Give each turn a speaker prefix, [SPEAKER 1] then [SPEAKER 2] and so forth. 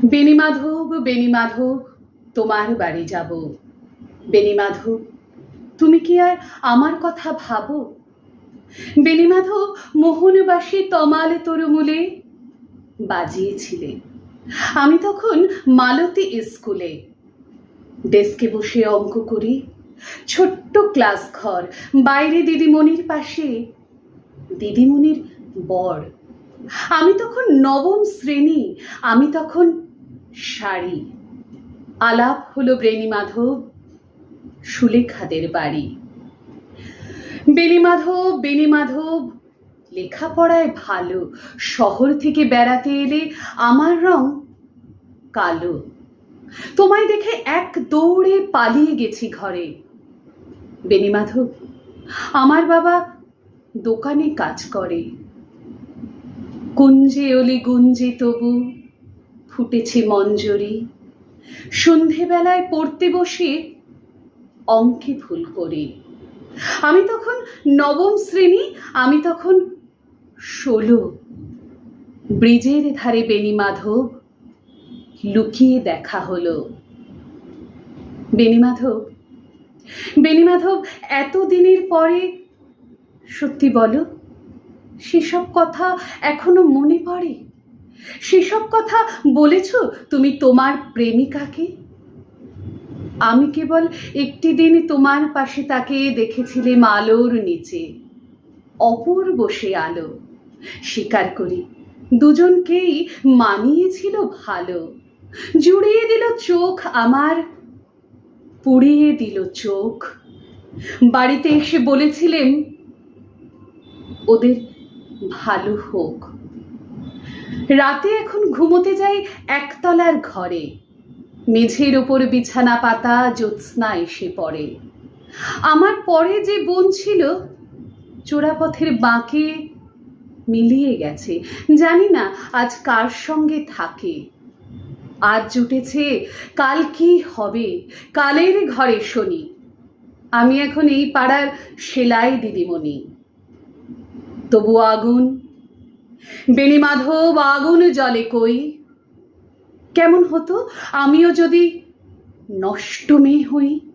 [SPEAKER 1] বেণীমাধব, বেণীমাধব, তোমার বাড়ি যাব। বেণীমাধব, তুমি কি আর আমার কথা ভাবো? বেণীমাধব মোহনবাসী তমাল তরুমূলে বাজিয়েছিলে। আমি তখন মালতী স্কুলে ডেস্কে বসে অঙ্ক করি। ছোট্ট ক্লাস ঘর, বাইরে দিদিমণির পাশে দিদিমণির বর। আমি তখন নবম শ্রেণী, আমি তখন শাড়ি। আলাপ হলো বেণীমাধব, সুলেখাদের বাড়ি। বেণীমাধব, বেণীমাধব, লেখাপড়ায় ভালো, শহর থেকে বেড়াতে এলে আমার রং কালো। তোমায় দেখে এক দৌড়ে পালিয়ে গেছি ঘরে। বেণীমাধব, আমার বাবা দোকানে কাজ করে। কুঞ্জে অলি গুঞ্জে তবু ফুটেছে মঞ্জরি। সন্ধেবেলায় পড়তে বসে অঙ্কে ভুল করি। আমি তখন নবম শ্রেণী, আমি তখন 16। ব্রিজের ধারে বেণীমাধব, লুকিয়ে দেখা হলো। বেণীমাধব, বেণীমাধব, এতদিনের পরে সত্যি বলো, সেসব কথা এখনো মনে পড়ে? সেসব কথা বলেছ তুমি তোমার প্রেমিকাকে? আমি কেবল একটি দিন তোমার পাশে তাকে দেখেছিলাম আলোর নিচে, অপূর্ব সে আলো। স্বীকার করি, দুজনকেই মানিয়েছিল ভালো। জুড়িয়ে দিল চোখ আমার, পুড়িয়ে দিল চোখ। বাড়িতে এসে বলেছিলেন ওদের ভালো হোক। রাতে এখন ঘুমোতে যাই একতলার ঘরে। মেঝের ওপর বিছানা পাতা, জ্যোৎস্না এসে পড়ে। আমার পরে যে বোন ছিল চোরাপথের বাঁকে মিলিয়ে গেছে। জানি না আজ কার সঙ্গে থাকে। আজ জুটেছে, কাল কি হবে? কালের ঘরে শনি। আমি এখন এই পাড়ার সেলাই দিদিমণি। তবু আগুন, বেণীমাধব, আগুন জ্বলে কই। কেমন হতো আমিও যদি নষ্ট মেয়ে হই।